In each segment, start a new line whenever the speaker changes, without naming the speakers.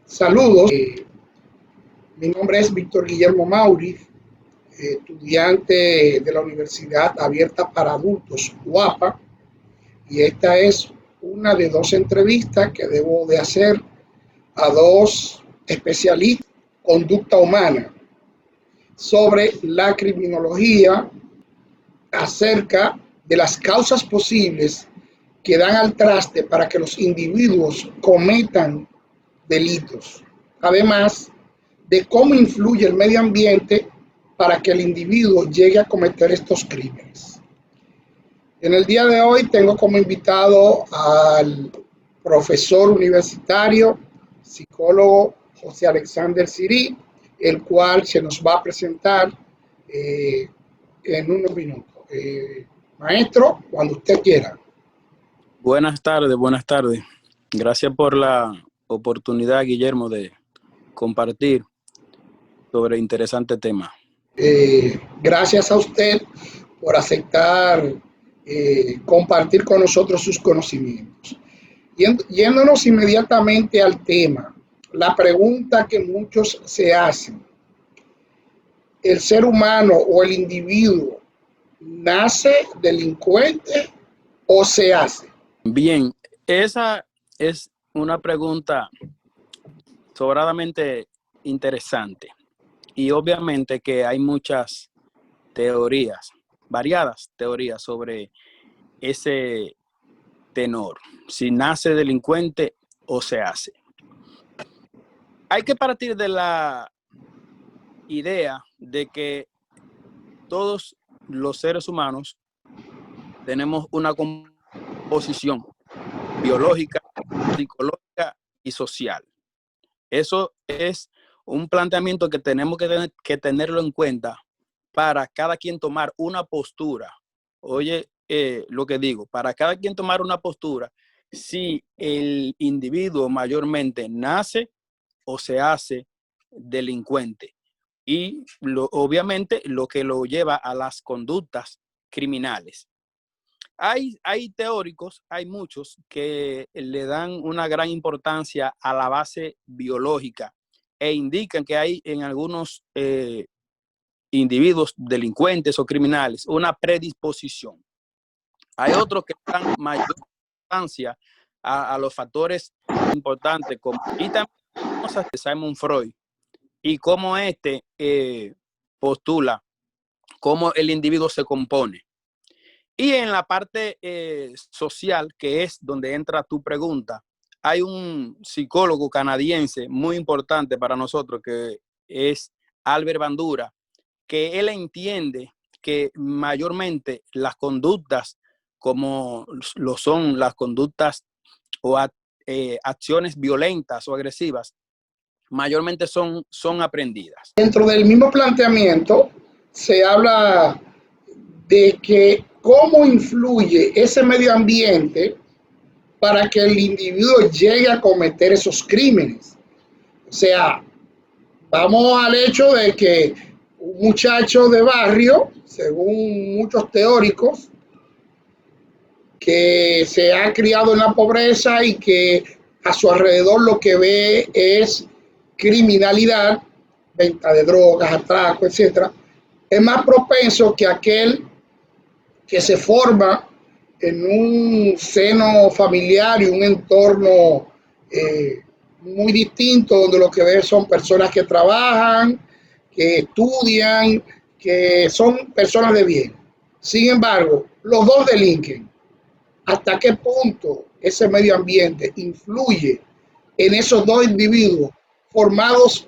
Saludos, mi nombre es Víctor Guillermo Mauri, estudiante de la Universidad Abierta para Adultos, UAPA, y esta es una de dos entrevistas que debo de hacer a dos especialistas en conducta humana sobre la criminología acerca de las causas posibles que dan al traste para que los individuos cometan delitos. Además de cómo influye el medio ambiente para que el individuo llegue a cometer estos crímenes. En el día de hoy tengo como invitado al profesor universitario, psicólogo José Alexander Sirí, el cual se nos va a presentar en unos minutos. Maestro, cuando usted quiera.
Buenas tardes, buenas tardes. Gracias por la oportunidad, Guillermo, de compartir sobre interesante tema.
Gracias a usted por aceptar compartir con nosotros sus conocimientos. Yéndonos inmediatamente al tema, la pregunta que muchos se hacen: ¿el ser humano o el individuo nace delincuente o se hace?
Bien, esa es una pregunta sobradamente interesante y obviamente que hay muchas teorías, variadas teorías sobre ese tenor, si nace delincuente o se hace. Hay que partir de la idea de que todos los seres humanos tenemos una composición biológica, psicológica y social. Eso es un planteamiento que tenemos que tenerlo en cuenta para cada quien tomar una postura. Oye, lo que digo, para cada quien tomar una postura, si el individuo mayormente nace o se hace delincuente. Y obviamente lo que lo lleva a las conductas criminales. Hay teóricos, hay muchos que le dan una gran importancia a la base biológica e indican que hay en algunos individuos delincuentes o criminales una predisposición. Hay otros que dan mayor importancia a los factores importantes, como y también cosas de Sigmund Freud, y cómo postula cómo el individuo se compone. Y en la parte social, que es donde entra tu pregunta, hay un psicólogo canadiense muy importante para nosotros, que es Albert Bandura, que él entiende que mayormente las conductas, como lo son las conductas o acciones violentas o agresivas, mayormente son aprendidas.
Dentro del mismo planteamiento se habla de que cómo influye ese medio ambiente para que el individuo llegue a cometer esos crímenes. O sea, vamos al hecho de que un muchacho de barrio, según muchos teóricos, que se ha criado en la pobreza y que a su alrededor lo que ve es criminalidad, venta de drogas, atraco, etcétera, es más propenso que aquel que se forma en un seno familiar y un entorno muy distinto, donde lo que ve son personas que trabajan, que estudian, que son personas de bien. Sin embargo, los dos delinquen. ¿Hasta qué punto ese medio ambiente influye en esos dos individuos formados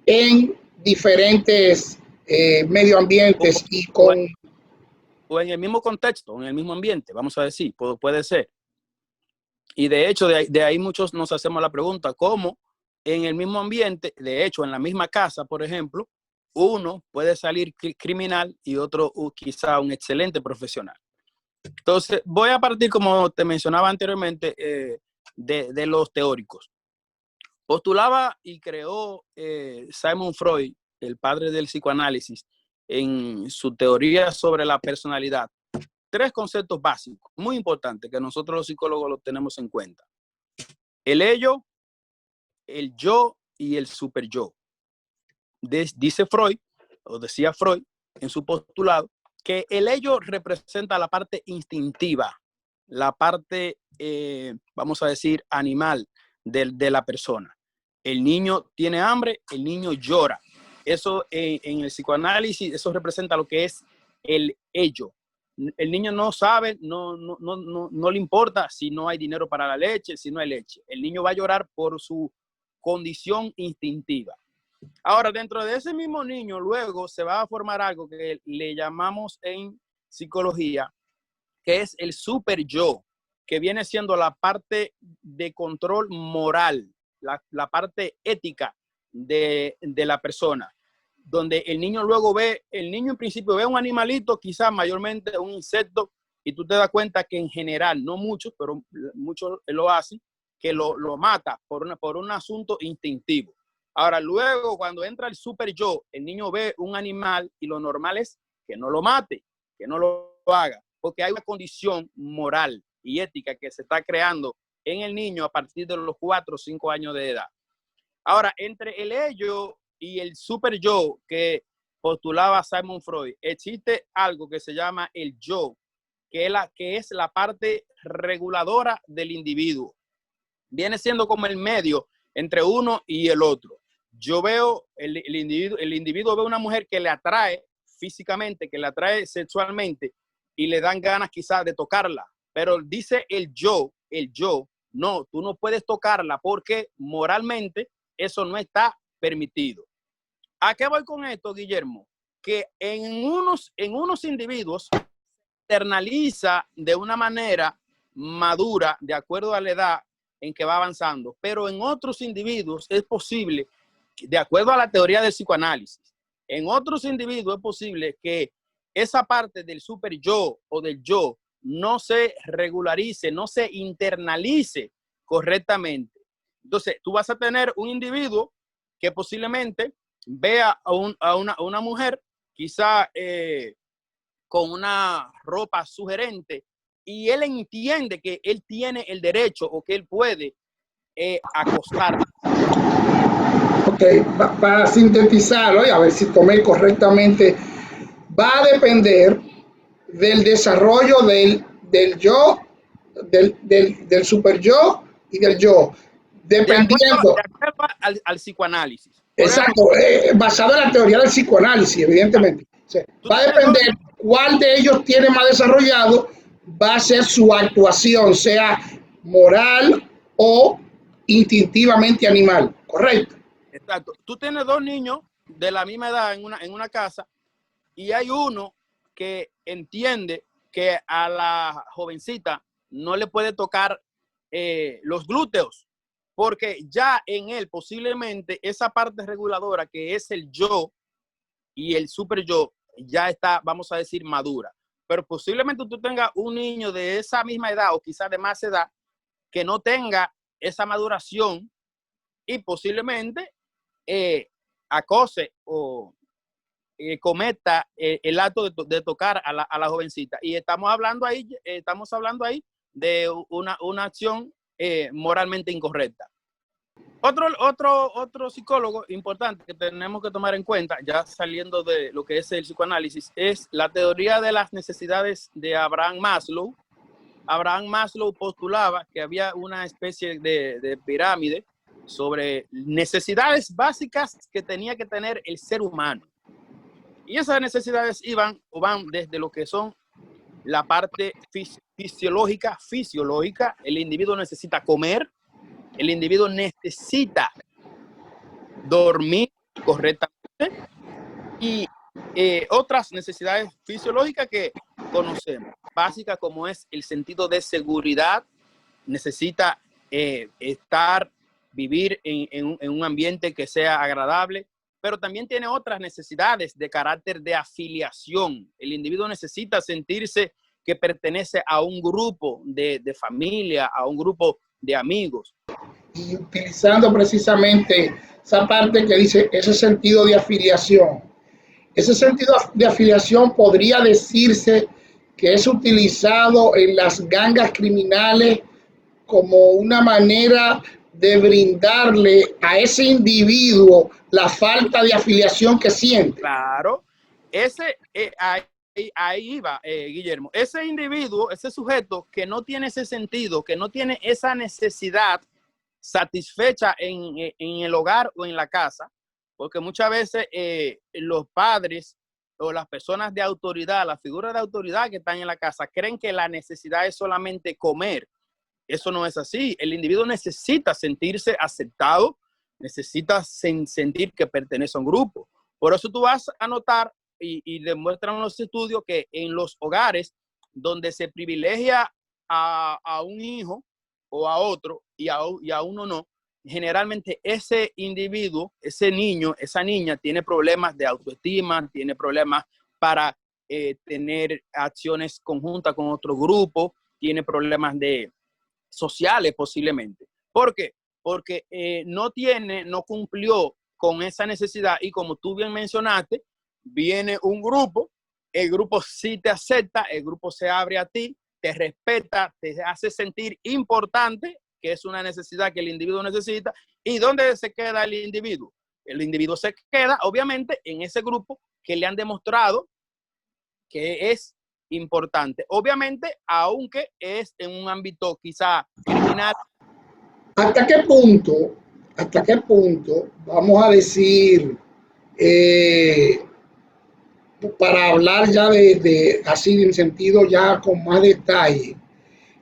en diferentes medio ambientes y con...
O en el mismo contexto, en el mismo ambiente, vamos a decir, puede ser. Y de hecho, de ahí muchos nos hacemos la pregunta, ¿cómo en el mismo ambiente, de hecho, en la misma casa, por ejemplo, uno puede salir criminal y otro quizá un excelente profesional? Entonces, voy a partir, como te mencionaba anteriormente, de los teóricos. Postulaba y creó Sigmund Freud, el padre del psicoanálisis, en su teoría sobre la personalidad, tres conceptos básicos, muy importantes, que nosotros los psicólogos los tenemos en cuenta. El ello, el yo y el super yo. Dice Freud, o decía Freud en su postulado, que el ello representa la parte instintiva, la parte, vamos a decir, animal de la persona. El niño tiene hambre, el niño llora. Eso en el psicoanálisis, eso representa lo que es el ello. El niño no sabe, no le importa si no hay dinero para la leche, si no hay leche. El niño va a llorar por su condición instintiva. Ahora, dentro de ese mismo niño, luego se va a formar algo que le llamamos en psicología, que es el super yo, que viene siendo la parte de control moral, la parte ética de la persona, donde el niño luego ve, el niño en principio ve un animalito, quizás mayormente un insecto, y tú te das cuenta que en general, no muchos, pero muchos lo hacen, que lo mata por un asunto instintivo. Ahora, luego, cuando entra el super yo, el niño ve un animal y lo normal es que no lo mate, que no lo haga, porque hay una condición moral y ética que se está creando en el niño a partir de los 4 o 5 años de edad. Ahora, entre el ello y el super yo que postulaba Sigmund Freud, existe algo que se llama el yo, que es la parte reguladora del individuo. Viene siendo como el medio entre uno y el otro. Yo veo, el individuo ve una mujer que le atrae físicamente, que le atrae sexualmente y le dan ganas quizás de tocarla. Pero dice el yo, no, tú no puedes tocarla porque moralmente eso no está permitido. ¿A qué voy con esto, Guillermo? Que en unos individuos se internaliza de una manera madura, de acuerdo a la edad en que va avanzando, pero en otros individuos es posible, de acuerdo a la teoría del psicoanálisis, en otros individuos es posible que esa parte del super yo o del yo no se regularice, no se internalice correctamente. Entonces, tú vas a tener un individuo que posiblemente vea a una mujer, quizá con una ropa sugerente, y él entiende que él tiene el derecho o que él puede acostarla.
Ok, para sintetizarlo y a ver si tomé correctamente, va a depender del desarrollo del yo, del super yo y del yo, dependiendo.
De acuerdo al psicoanálisis.
Exacto, basado en la teoría del psicoanálisis, evidentemente. O sea, va a depender cuál de ellos tiene más desarrollado, va a ser su actuación, sea moral o instintivamente animal, ¿correcto?
Exacto. Tú tienes 2 niños de la misma edad en una casa y hay uno que entiende que a la jovencita no le puede tocar los glúteos, porque ya en él posiblemente esa parte reguladora que es el yo y el super yo ya está, vamos a decir, madura. Pero posiblemente tú tengas un niño de esa misma edad o quizás de más edad que no tenga esa maduración y posiblemente acose o cometa el acto de tocar a la jovencita. Y estamos hablando ahí de una acción moralmente incorrecta. Otro psicólogo importante que tenemos que tomar en cuenta, ya saliendo de lo que es el psicoanálisis, es la teoría de las necesidades de Abraham Maslow. Abraham Maslow postulaba que había una especie de pirámide sobre necesidades básicas que tenía que tener el ser humano. Y esas necesidades van desde lo que son la parte fisiológica. El individuo necesita comer, el individuo necesita dormir correctamente y otras necesidades fisiológicas que conocemos, básicas como es el sentido de seguridad, necesita vivir en un ambiente que sea agradable, pero también tiene otras necesidades de carácter de afiliación. El individuo necesita sentirse que pertenece a un grupo de familia, a un grupo de amigos.
Y utilizando precisamente esa parte que dice ese sentido de afiliación. Ese sentido de afiliación podría decirse que es utilizado en las gangas criminales como una manera de brindarle a ese individuo la falta de afiliación que siente.
Claro, ese, ahí va, Guillermo, ese individuo, ese sujeto que no tiene ese sentido, que no tiene esa necesidad satisfecha en el hogar o en la casa, porque muchas veces los padres o las personas de autoridad, las figuras de autoridad que están en la casa, creen que la necesidad es solamente comer. Eso no es así. El individuo necesita sentirse aceptado, necesita sentir que pertenece a un grupo. Por eso tú vas a notar y demuestran los estudios que en los hogares donde se privilegia a un hijo o a otro y a uno no, generalmente ese individuo, ese niño, esa niña tiene problemas de autoestima, tiene problemas para tener acciones conjuntas con otro grupo, tiene problemas sociales posiblemente. ¿Por qué? Porque no cumplió con esa necesidad y como tú bien mencionaste, viene un grupo, el grupo sí te acepta, el grupo se abre a ti, te respeta, te hace sentir importante, que es una necesidad que el individuo necesita. ¿Y dónde se queda el individuo? El individuo se queda, obviamente, en ese grupo que le han demostrado que es importante. Obviamente, aunque es en un ámbito quizá criminal.
¿Hasta qué punto vamos a decir, para hablar ya así en sentido ya con más detalle,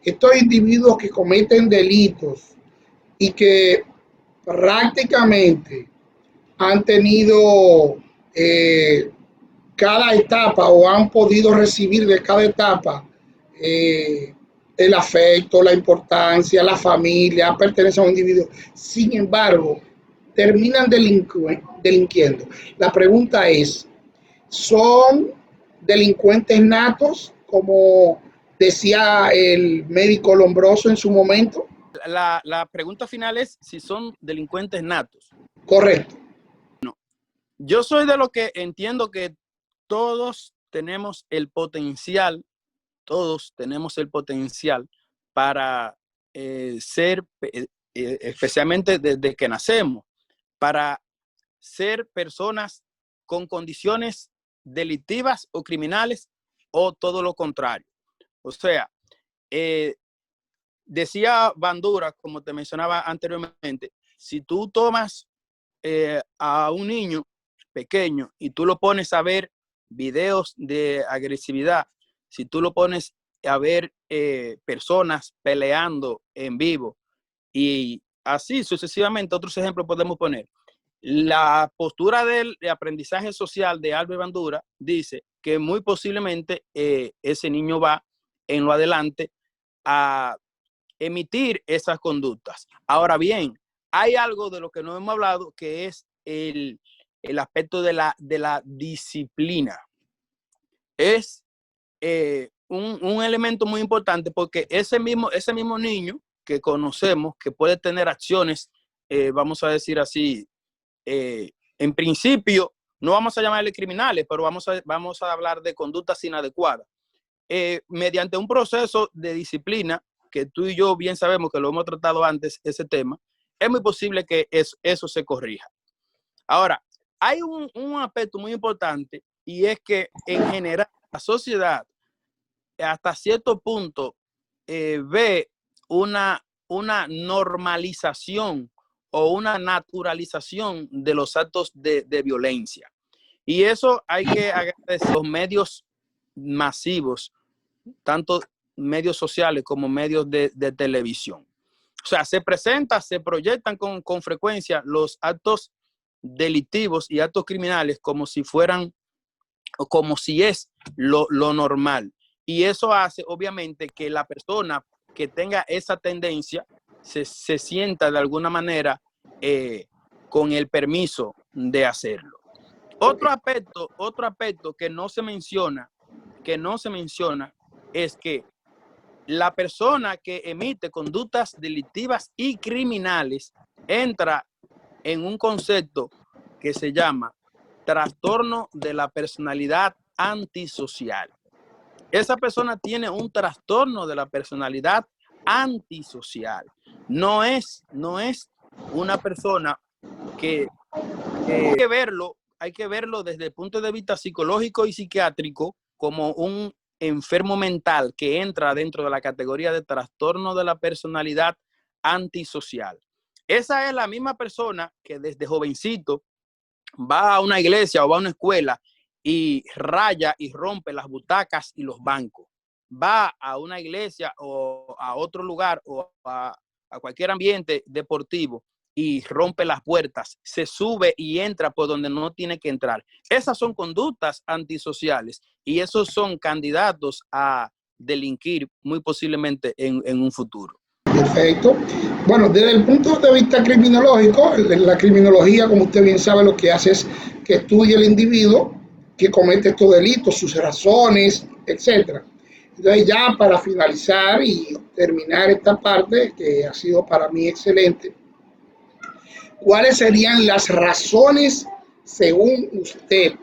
estos individuos que cometen delitos y que prácticamente han tenido cada etapa o han podido recibir de cada etapa el afecto, la importancia, la familia, pertenece a un individuo. Sin embargo, terminan delinquiendo. La pregunta es, ¿son delincuentes natos, como decía el médico Lombroso en su momento?
La pregunta final es si son delincuentes natos.
Correcto.
No. Yo soy de los que entiendo que todos tenemos el potencial para ser, especialmente desde que nacemos, para ser personas con condiciones delictivas o criminales o todo lo contrario. O sea, decía Bandura, como te mencionaba anteriormente, si tú tomas a un niño pequeño y tú lo pones a ver videos de agresividad, si tú lo pones a ver personas peleando en vivo y así sucesivamente, otros ejemplos podemos poner. La postura del aprendizaje social de Albert Bandura dice que muy posiblemente ese niño va en lo adelante a emitir esas conductas. Ahora bien, hay algo de lo que no hemos hablado que es el aspecto de la disciplina. Es un elemento muy importante porque ese mismo niño que conocemos, que puede tener acciones, vamos a decir así, en principio, no vamos a llamarle criminales, pero vamos a hablar de conductas inadecuadas. Mediante un proceso de disciplina, que tú y yo bien sabemos que lo hemos tratado antes, ese tema, es muy posible que eso se corrija. Ahora, hay un aspecto muy importante y es que en general la sociedad hasta cierto punto ve una normalización o una naturalización de los actos de violencia. Y eso hay que agradecer los medios masivos, tanto medios sociales como medios de televisión. O sea, se proyectan con frecuencia los actos delictivos y actos criminales como si fueran, o como si es lo normal. Y eso hace, obviamente, que la persona que tenga esa tendencia se sienta de alguna manera con el permiso de hacerlo. Otro aspecto que no se menciona es que la persona que emite conductas delictivas y criminales entra en un concepto que se llama trastorno de la personalidad antisocial. Esa persona tiene un trastorno de la personalidad antisocial. no es una persona que hay que verlo desde el punto de vista psicológico y psiquiátrico como un enfermo mental que entra dentro de la categoría de trastorno de la personalidad antisocial. Esa es la misma persona que desde jovencito va a una iglesia o va a una escuela y raya y rompe las butacas y los bancos. Va a una iglesia o a otro lugar o a cualquier ambiente deportivo y rompe las puertas, se sube y entra por donde no tiene que entrar. Esas son conductas antisociales y esos son candidatos a delinquir muy posiblemente en un futuro.
Perfecto. Bueno, desde el punto de vista criminológico, la criminología, como usted bien sabe, lo que hace es que estudia el individuo que comete estos delitos, sus razones, etcétera. Entonces, ya para finalizar y terminar esta parte, que ha sido para mí excelente, ¿cuáles serían las razones, según usted,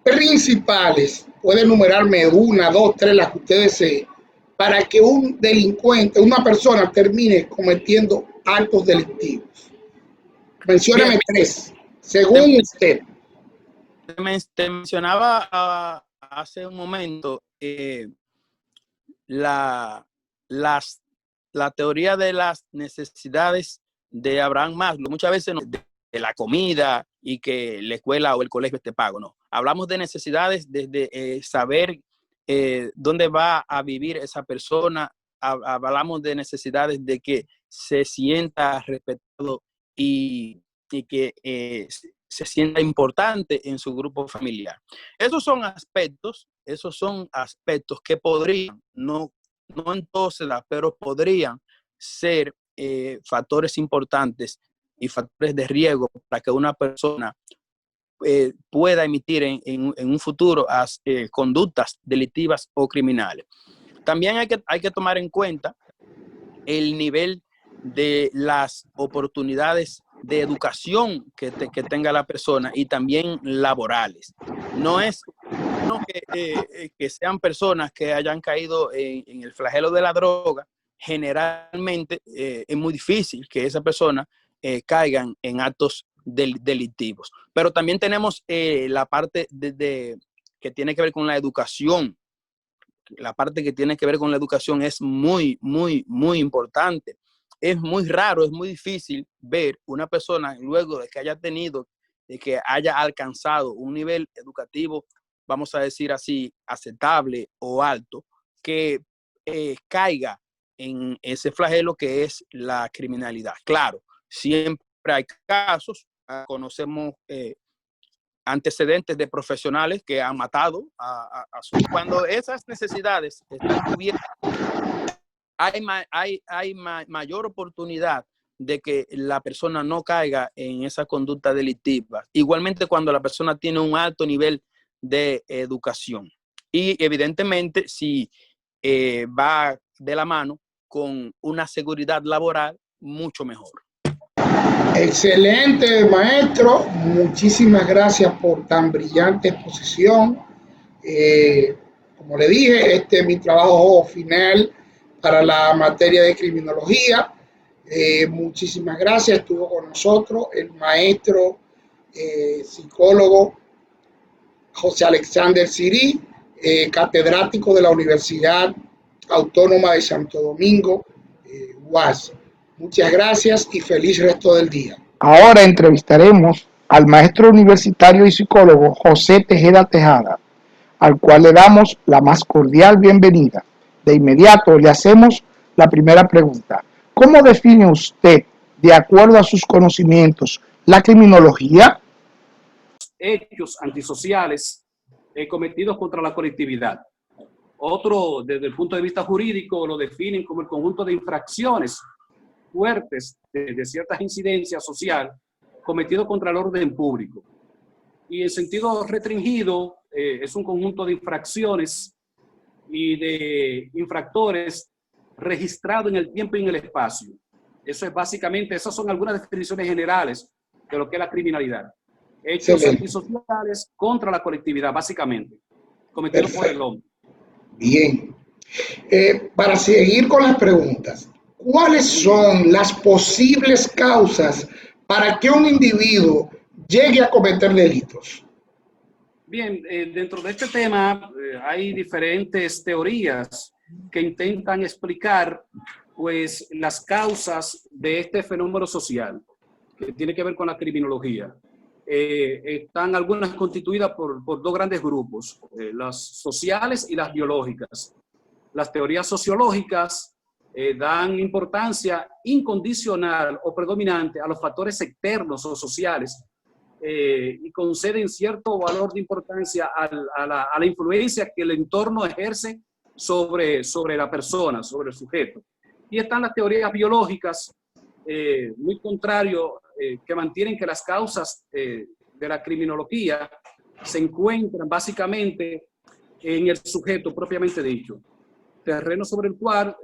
principales? Puede enumerarme una, dos, tres, las que usted desee, para que un delincuente, una persona, termine cometiendo actos delictivos. Mencióname tres, según usted.
Te mencionaba hace un momento la teoría de las necesidades de Abraham Maslow. Muchas veces de la comida y que la escuela o el colegio esté pago, no. Hablamos de necesidades desde saber dónde va a vivir esa persona. Hablamos de necesidades de que se sienta respetado y que se sienta importante en su grupo familiar. Esos son aspectos que podrían, no en todos se da, pero podrían ser factores importantes y factores de riesgo para que una persona pueda emitir en un futuro conductas delictivas o criminales. También hay que tomar en cuenta el nivel de las oportunidades de educación que tenga la persona y también laborales. No es que sean personas que hayan caído en el flagelo de la droga. Generalmente es muy difícil que esa persona caigan en actos delictivos. Pero también tenemos la parte que tiene que ver con la educación. La parte que tiene que ver con la educación es muy, muy, muy importante. Es muy raro, es muy difícil ver una persona luego de que haya tenido, de que haya alcanzado un nivel educativo, vamos a decir así, aceptable o alto, que caiga en ese flagelo que es la criminalidad. Claro, siempre hay casos, conocemos antecedentes de profesionales que han matado cuando esas necesidades están cubiertas, hay mayor oportunidad de que la persona no caiga en esa conducta delictiva. Igualmente cuando la persona tiene un alto nivel de educación. Y evidentemente si va de la mano con una seguridad laboral mucho mejor.
Excelente, maestro. Muchísimas gracias por tan brillante exposición. Como le dije, este es mi trabajo final para la materia de criminología. Muchísimas gracias. Estuvo con nosotros el maestro psicólogo José Alexander Sirí, catedrático de la Universidad Autónoma de Santo Domingo, UAS. Muchas gracias y feliz resto del día.
Ahora entrevistaremos al maestro universitario y psicólogo José Tejeda Tejada, al cual le damos la más cordial bienvenida. De inmediato le hacemos la primera pregunta. ¿Cómo define usted, de acuerdo a sus conocimientos, la criminología?
Hechos antisociales cometidos contra la colectividad. Otro, desde el punto de vista jurídico, lo definen como el conjunto de infracciones fuertes de ciertas incidencias sociales cometidos contra el orden público. Y en sentido restringido, es un conjunto de infracciones y de infractores registrados en el tiempo y en el espacio. Eso es básicamente, esas son algunas definiciones generales de lo que es la criminalidad. Hechos antisociales contra la colectividad, básicamente, cometidos por el hombre.
Bien. Para seguir con las preguntas, ¿cuáles son las posibles causas para que un individuo llegue a cometer delitos?
Bien, dentro de este tema hay diferentes teorías que intentan explicar pues las causas de este fenómeno social que tiene que ver con la criminología. Están algunas constituidas por dos grandes grupos, las sociales y las biológicas. Las teorías sociológicas dan importancia incondicional o predominante a los factores externos o sociales y conceden cierto valor de importancia a la influencia que el entorno ejerce sobre la persona, sobre el sujeto. Y están las teorías biológicas, muy contrario, que mantienen que las causas de la criminología se encuentran básicamente en el sujeto propiamente dicho, terreno sobre el cual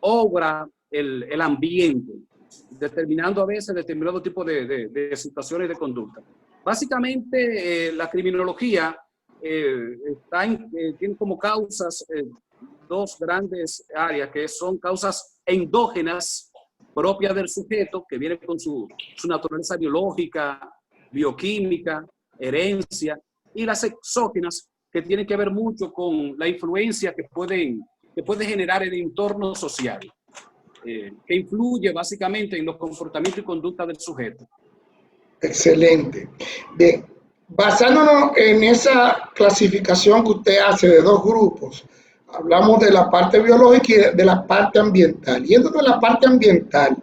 obra el ambiente, determinando a veces determinado tipo de situaciones de conducta. Básicamente, la criminología tiene como causas dos grandes áreas, que son causas endógenas propias del sujeto, que vienen con su naturaleza biológica, bioquímica, herencia, y las exógenas, que tienen que ver mucho con la influencia que puede generar el entorno social, que influye básicamente en los comportamientos y conductas del sujeto.
Excelente. Bien, basándonos en esa clasificación que usted hace de dos grupos, hablamos de la parte biológica y de la parte ambiental. Yendo de la parte ambiental,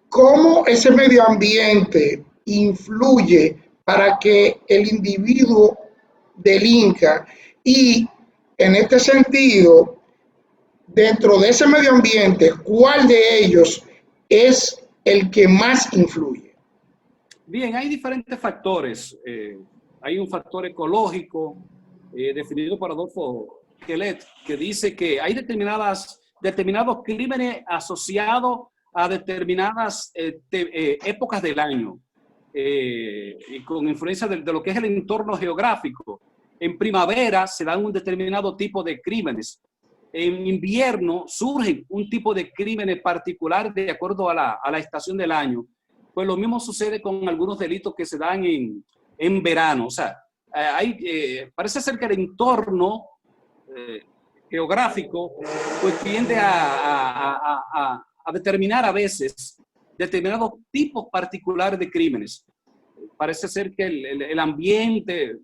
¿cómo ese medio ambiente influye para que el individuo delinca? Y en este sentido, dentro de ese medio ambiente, ¿cuál de ellos es el que más influye?
Bien, hay diferentes factores. Hay un factor ecológico definido por Adolfo Quelet, que dice que hay determinados crímenes asociados a determinadas épocas del año y con influencia de lo que es el entorno geográfico. En primavera se dan un determinado tipo de crímenes. En invierno surgen un tipo de crímenes particular de acuerdo a la estación del año. Pues lo mismo sucede con algunos delitos que se dan en verano. O sea, parece ser que el entorno geográfico pues tiende a determinar a veces determinados tipos particulares de crímenes. Parece ser que el ambiente,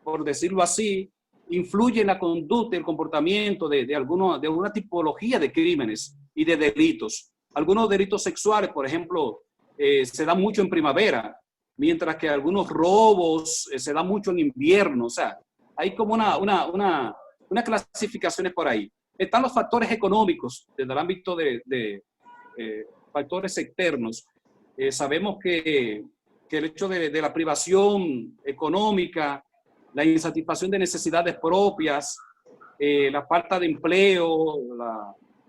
por decirlo así, influye en la conducta y el comportamiento de alguna tipología de crímenes y de delitos. Algunos delitos sexuales, por ejemplo, se dan mucho en primavera, mientras que algunos robos se dan mucho en invierno. O sea, hay como unas clasificaciones por ahí. Están los factores económicos desde el ámbito de factores externos. Sabemos que el hecho de la privación económica, la insatisfacción de necesidades propias, la falta de empleo,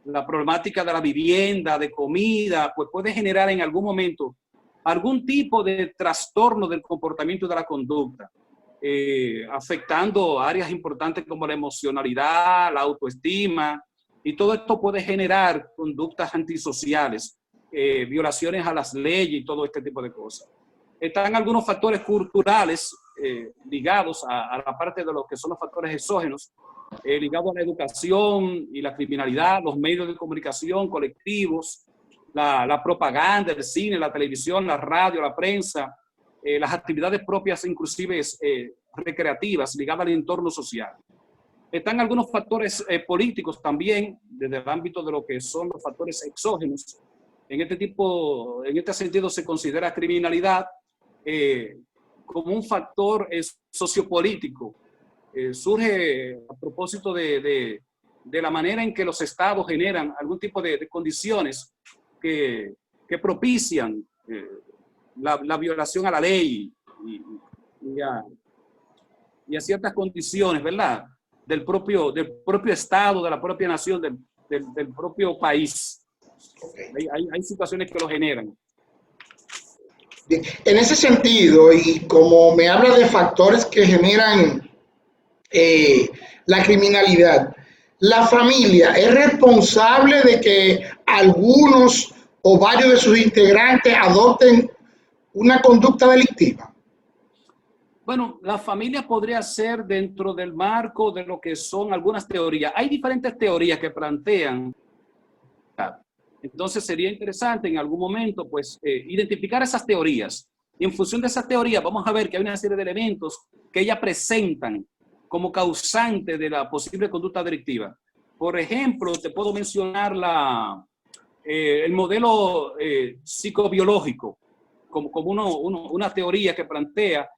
la problemática de la vivienda, de comida, pues puede generar en algún momento algún tipo de trastorno del comportamiento y de la conducta, afectando áreas importantes como la emocionalidad, la autoestima, y todo esto puede generar conductas antisociales, violaciones a las leyes y todo este tipo de cosas. Están algunos factores culturales ligados a la parte de lo que son los factores exógenos, ligados a la educación y la criminalidad, los medios de comunicación colectivos, la propaganda, el cine, la televisión, la radio, la prensa, las actividades propias, inclusive recreativas, ligadas al entorno social. Están algunos factores políticos también, desde el ámbito de lo que son los factores exógenos. En este sentido se considera criminalidad como un factor sociopolítico. Surge a propósito de la manera en que los estados generan algún tipo de condiciones que propician la violación a la ley y a ciertas condiciones, ¿verdad? Del propio estado, de la propia nación, del propio país. Okay. Hay situaciones que lo generan.
Bien. En ese sentido, y como me habla de factores que generan la criminalidad, ¿La familia es responsable de que algunos o varios de sus integrantes adopten una conducta delictiva?
Bueno, la familia podría ser dentro del marco de lo que son algunas teorías. Hay diferentes teorías que plantean. Entonces sería interesante en algún momento pues identificar esas teorías. Y en función de esas teorías vamos a ver que hay una serie de elementos que ellas presentan como causante de la posible conducta delictiva. Por ejemplo, te puedo mencionar el modelo psicobiológico como una teoría que plantea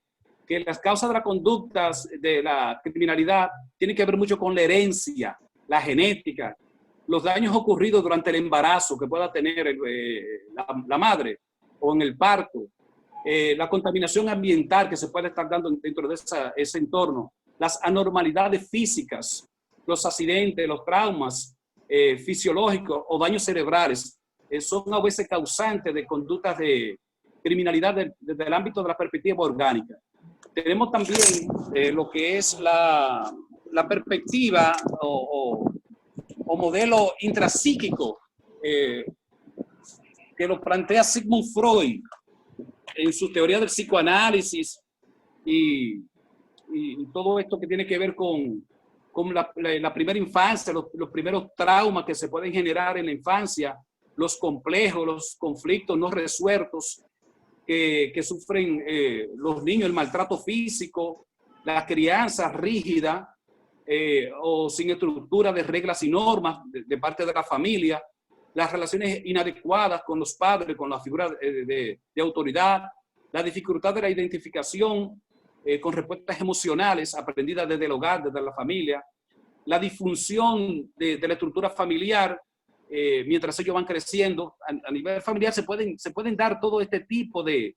que las causas de las conductas de la criminalidad tienen que ver mucho con la herencia, la genética, los daños ocurridos durante el embarazo que pueda tener la madre o en el parto, la contaminación ambiental que se puede estar dando dentro de ese entorno, las anormalidades físicas, los accidentes, los traumas fisiológicos o daños cerebrales, son a veces causantes de conductas de criminalidad desde el ámbito de la perspectiva orgánica. Tenemos también lo que es la perspectiva o modelo intrapsíquico que lo plantea Sigmund Freud en su teoría del psicoanálisis y todo esto que tiene que ver con la primera infancia, los primeros traumas que se pueden generar en la infancia, los complejos, los conflictos no resueltos que sufren los niños, el maltrato físico, la crianza rígida o sin estructura de reglas y normas de parte de la familia, las relaciones inadecuadas con los padres, con la figura de autoridad, la dificultad de la identificación con respuestas emocionales aprendidas desde el hogar, desde la familia, la disfunción de la estructura familiar mientras ellos van creciendo. A nivel familiar se pueden dar todo este tipo de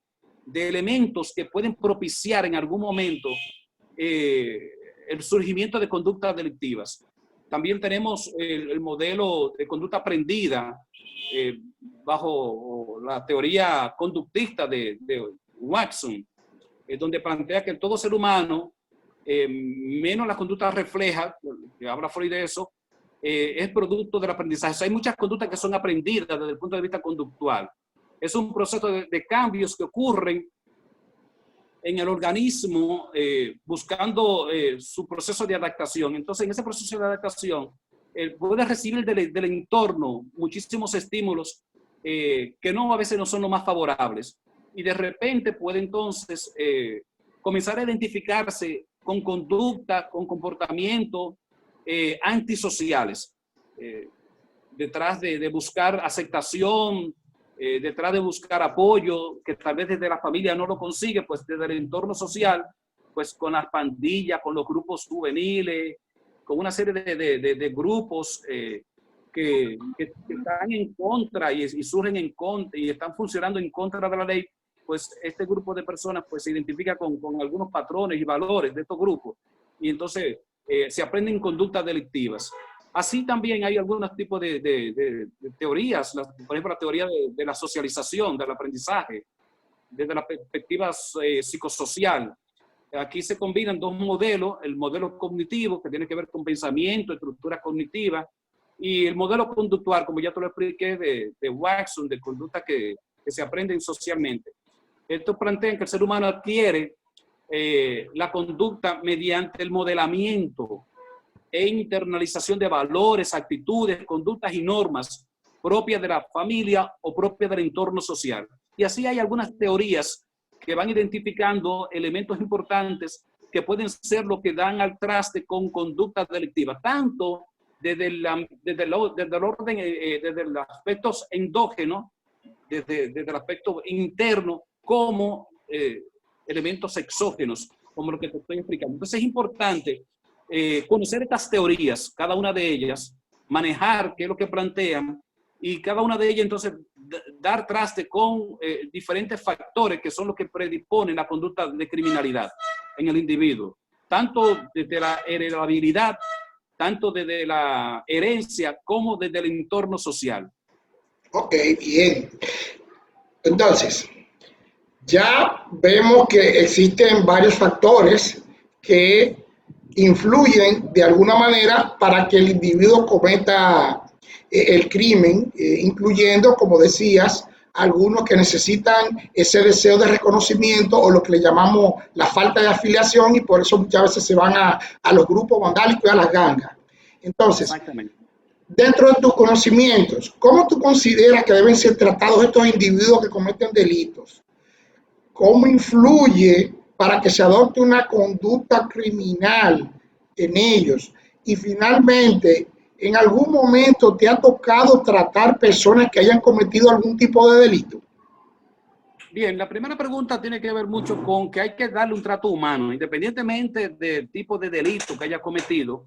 elementos que pueden propiciar en algún momento el surgimiento de conductas delictivas. También tenemos el modelo de conducta aprendida bajo la teoría conductista de Watson, donde plantea que todo ser humano, menos la conducta refleja, que habla Freud de eso, es producto del aprendizaje. O sea, hay muchas conductas que son aprendidas desde el punto de vista conductual. Es un proceso de cambios que ocurren en el organismo buscando su proceso de adaptación. Entonces, en ese proceso de adaptación, puede recibir del entorno muchísimos estímulos que a veces no son los más favorables. Y de repente puede entonces comenzar a identificarse con conducta, con comportamiento antisociales, detrás de buscar aceptación, detrás de buscar apoyo, que tal vez desde la familia no lo consigue, pues desde el entorno social, pues con las pandillas, con los grupos juveniles, con una serie de grupos que están en contra y surgen en contra y están funcionando en contra de la ley, pues este grupo de personas pues se identifica con algunos patrones y valores de estos grupos y entonces se aprenden conductas delictivas. Así también hay algunos tipos de teorías, por ejemplo la teoría de la socialización, del aprendizaje, desde la perspectiva psicosocial. Aquí se combinan dos modelos, el modelo cognitivo que tiene que ver con pensamiento, estructura cognitiva, y el modelo conductual, como ya te lo expliqué, de Watson, de conducta que se aprenden socialmente. Esto plantea que el ser humano adquiere la conducta mediante el modelamiento e internalización de valores, actitudes, conductas y normas propias de la familia o propias del entorno social. Y así hay algunas teorías que van identificando elementos importantes que pueden ser lo que dan al traste con conductas delictivas, tanto desde el orden, desde los aspectos endógenos, desde el aspecto interno, como elementos exógenos, como lo que te estoy explicando. Entonces es importante conocer estas teorías, cada una de ellas, manejar qué es lo que plantean, y cada una de ellas entonces dar traste con diferentes factores que son los que predisponen la conducta de criminalidad en el individuo, tanto desde la heredabilidad, tanto desde la herencia como desde el entorno social.
Ok, bien. Entonces, ya vemos que existen varios factores que influyen de alguna manera para que el individuo cometa el crimen, incluyendo, como decías, algunos que necesitan ese deseo de reconocimiento o lo que le llamamos la falta de afiliación, y por eso muchas veces se van a los grupos vandálicos y a las gangas. Entonces, dentro de tus conocimientos, ¿cómo tú consideras que deben ser tratados estos individuos que cometen delitos? ¿Cómo influye para que se adopte una conducta criminal en ellos? Y finalmente, ¿en algún momento te ha tocado tratar personas que hayan cometido algún tipo de delito?
Bien, la primera pregunta tiene que ver mucho con que hay que darle un trato humano, independientemente del tipo de delito que haya cometido.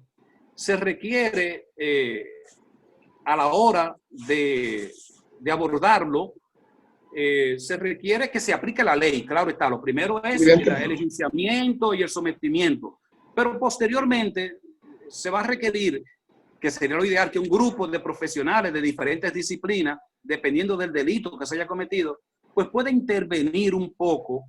Se requiere a la hora de abordarlo, se requiere que se aplique la ley. Claro está, lo primero es el enjuiciamiento y el sometimiento, pero posteriormente se va a requerir, que sería lo ideal, que un grupo de profesionales de diferentes disciplinas, dependiendo del delito que se haya cometido, pues pueda intervenir un poco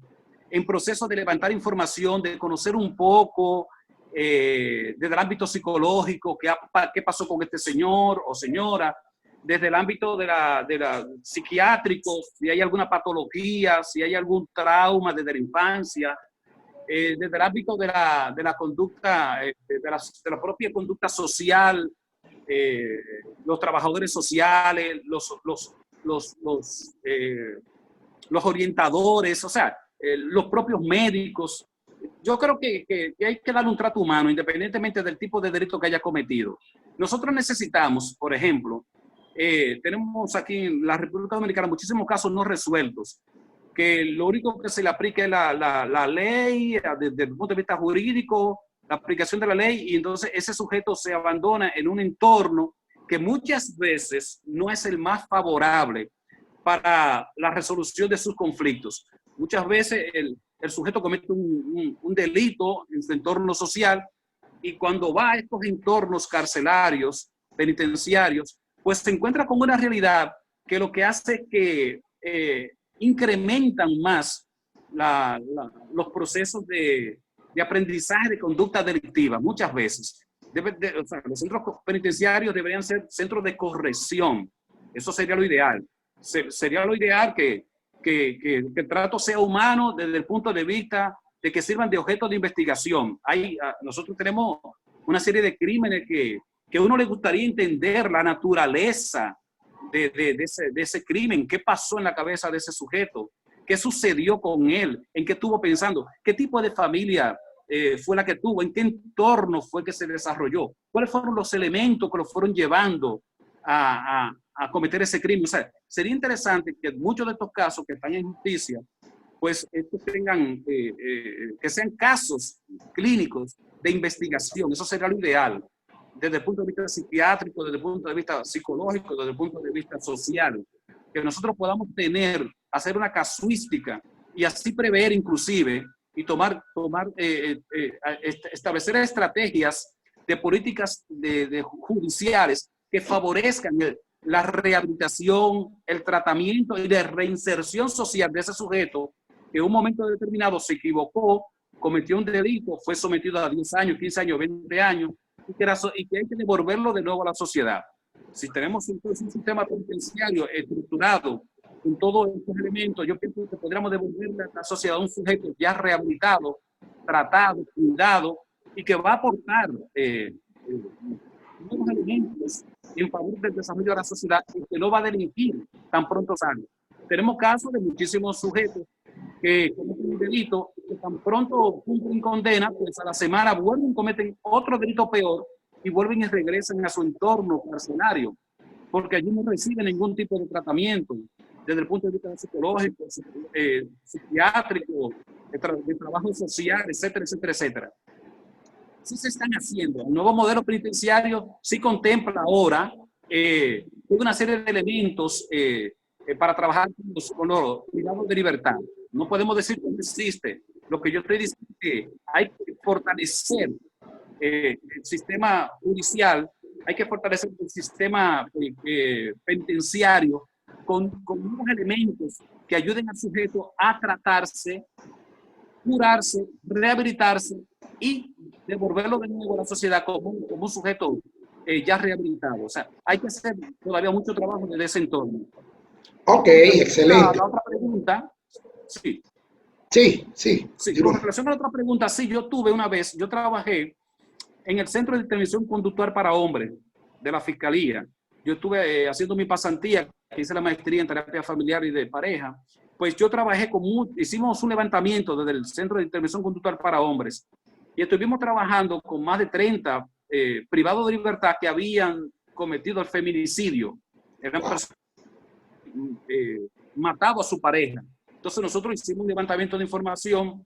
en procesos de levantar información, de conocer un poco desde el ámbito psicológico, qué pasó con este señor o señora, desde el ámbito de la psiquiátrico, si hay alguna patología, si hay algún trauma desde la infancia, desde el ámbito de la conducta, de la propia conducta social, los trabajadores sociales, los orientadores, o sea, los propios médicos. Yo creo que hay que darle un trato humano, independientemente del tipo de delito que haya cometido. Nosotros necesitamos, por ejemplo, tenemos aquí en la República Dominicana muchísimos casos no resueltos, que lo único que se le aplica es la ley desde el punto de vista jurídico, la aplicación de la ley, y entonces ese sujeto se abandona en un entorno que muchas veces no es el más favorable para la resolución de sus conflictos. Muchas veces el sujeto comete un delito en su entorno social, y cuando va a estos entornos carcelarios, penitenciarios, pues se encuentra con una realidad que lo que hace es que incrementan más los procesos de aprendizaje de conducta delictiva, muchas veces. O sea, los centros penitenciarios deberían ser centros de corrección. Eso sería lo ideal. Sería lo ideal que el trato sea humano desde el punto de vista de que sirvan de objeto de investigación. Nosotros tenemos una serie de crímenes que a uno le gustaría entender la naturaleza de ese crimen, qué pasó en la cabeza de ese sujeto, qué sucedió con él, en qué estuvo pensando, qué tipo de familia fue la que tuvo, en qué entorno fue que se desarrolló, cuáles fueron los elementos que lo fueron llevando a cometer ese crimen. O sea, sería interesante que muchos de estos casos que están en justicia, pues tengan, que sean casos clínicos de investigación. Eso sería lo ideal, desde el punto de vista psiquiátrico, desde el punto de vista psicológico, desde el punto de vista social, que nosotros podamos hacer una casuística y así prever inclusive y establecer estrategias de políticas judiciales que favorezcan la rehabilitación, el tratamiento y la reinserción social de ese sujeto que en un momento determinado se equivocó, cometió un delito, fue sometido a 10 años, 15 años, 20 años, y que hay que devolverlo de nuevo a la sociedad. Si tenemos entonces un sistema penitenciario estructurado con todos estos elementos, yo pienso que podríamos devolverle a la sociedad un sujeto ya rehabilitado, tratado, cuidado, y que va a aportar nuevos elementos en favor del desarrollo de la sociedad, y que no va a delinquir tan pronto salga. Tenemos casos de muchísimos sujetos que cometen un delito, que tan pronto cumplen condena, pues a la semana vuelven y cometen otro delito peor y vuelven y regresan a su entorno carcelario, porque allí no reciben ningún tipo de tratamiento desde el punto de vista psicológico, psiquiátrico, de trabajo social, etcétera, etcétera, etcétera. Sí se están haciendo. El nuevo modelo penitenciario sí contempla ahora una serie de elementos para trabajar con los privados de libertad. No podemos decir que no existe. Lo que yo estoy diciendo es que hay que fortalecer el sistema judicial, hay que fortalecer el sistema penitenciario con unos elementos que ayuden al sujeto a tratarse curarse, rehabilitarse y devolverlo de nuevo a la sociedad como un sujeto ya rehabilitado. O sea, hay que hacer todavía mucho trabajo desde ese entorno.
Ok, excelente.
La otra pregunta, sí.
Sí.
Con relación a la otra pregunta, sí, yo trabajé en el Centro de Intervención Conductual para Hombres de la Fiscalía. Yo estuve haciendo mi pasantía, hice la maestría en terapia familiar y de pareja. Pues yo trabajé hicimos un levantamiento desde el Centro de Intervención Conductual para Hombres y estuvimos trabajando con más de 30 privados de libertad que habían cometido el feminicidio. Eran personas matado a su pareja. Entonces nosotros hicimos un levantamiento de información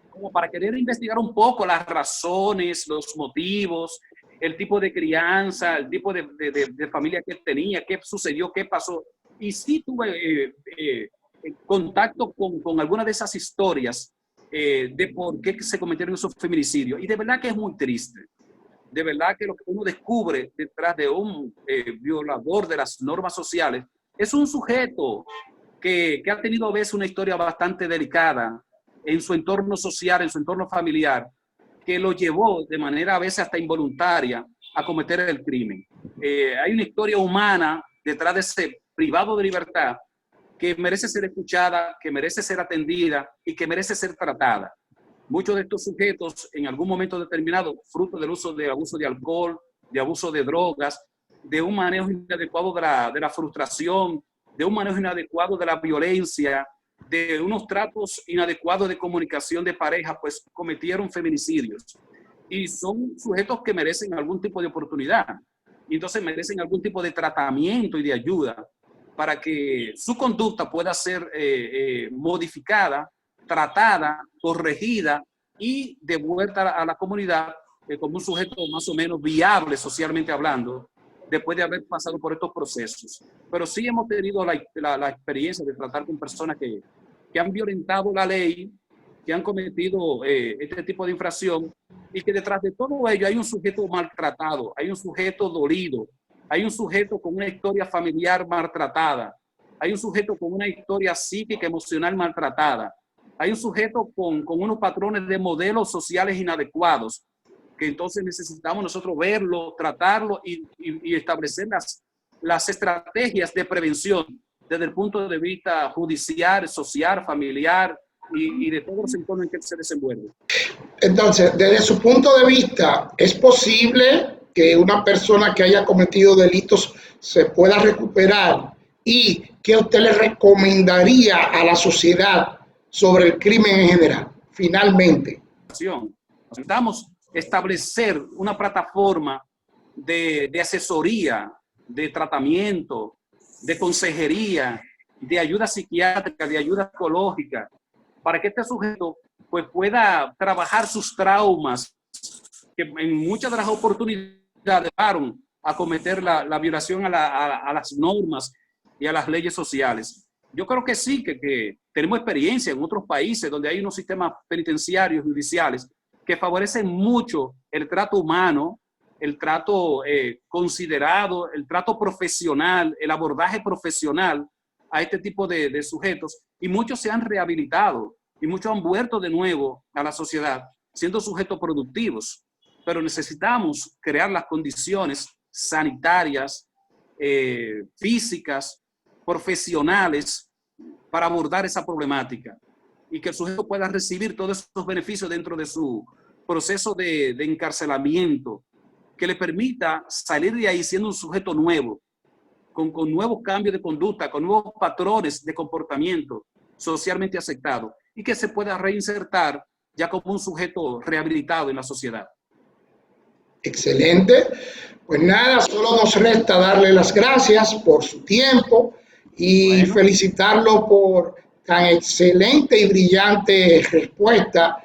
como para querer investigar un poco las razones, los motivos, el tipo de crianza, el tipo de familia que tenía, qué sucedió, qué pasó. Y sí tuve contacto con algunas de esas historias de por qué se cometieron esos feminicidios. Y de verdad que es muy triste. De verdad que lo que uno descubre detrás de un violador de las normas sociales es un sujeto que ha tenido a veces una historia bastante delicada en su entorno social, en su entorno familiar, que lo llevó de manera a veces hasta involuntaria a cometer el crimen. Hay una historia humana detrás de ese privado de libertad que merece ser escuchada, que merece ser atendida y que merece ser tratada. Muchos de estos sujetos en algún momento determinado, fruto del uso de abuso de alcohol, de abuso de drogas, de un manejo inadecuado de la frustración, de un manejo inadecuado de la violencia, de unos tratos inadecuados de comunicación de pareja, pues cometieron feminicidios. Y son sujetos que merecen algún tipo de oportunidad. Y entonces merecen algún tipo de tratamiento y de ayuda para que su conducta pueda ser modificada, tratada, corregida y devuelta a la comunidad como un sujeto más o menos viable socialmente hablando, después de haber pasado por estos procesos. Pero sí hemos tenido la experiencia de tratar con personas que han violentado la ley, que han cometido este tipo de infracción y que detrás de todo ello hay un sujeto maltratado, hay un sujeto dolido, hay un sujeto con una historia familiar maltratada, hay un sujeto con una historia psíquica, emocional maltratada, hay un sujeto con unos patrones de modelos sociales inadecuados, que entonces necesitamos nosotros verlo, tratarlo y establecer las estrategias de prevención desde el punto de vista judicial, social, familiar y de todos los entornos en que se desenvuelve.
Entonces, desde su punto de vista, ¿es posible que una persona que haya cometido delitos se pueda recuperar? ¿Y qué usted le recomendaría a la sociedad sobre el crimen en general? Finalmente.
Necesitamos establecer una plataforma de asesoría, de tratamiento, de consejería, de ayuda psiquiátrica, de ayuda psicológica, para que este sujeto pues, pueda trabajar sus traumas, que en muchas de las oportunidades llevaron a cometer la violación a las normas y a las leyes sociales. Yo creo que sí, que tenemos experiencia en otros países donde hay unos sistemas penitenciarios judiciales que favorecen mucho el trato humano, el trato considerado, el trato profesional, el abordaje profesional a este tipo de sujetos, y muchos se han rehabilitado y muchos han vuelto de nuevo a la sociedad siendo sujetos productivos, pero necesitamos crear las condiciones sanitarias, físicas, profesionales para abordar esa problemática y que el sujeto pueda recibir todos esos beneficios dentro de su proceso de encarcelamiento, que le permita salir de ahí siendo un sujeto nuevo, con nuevos cambios de conducta, con nuevos patrones de comportamiento socialmente aceptados y que se pueda reinsertar ya como un sujeto rehabilitado en la sociedad.
Excelente. Pues nada, solo nos resta darle las gracias por su tiempo y felicitarlo por tan excelente y brillante respuesta.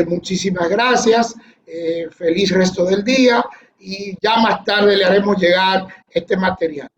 Muchísimas gracias. Feliz resto del día y ya más tarde le haremos llegar este material.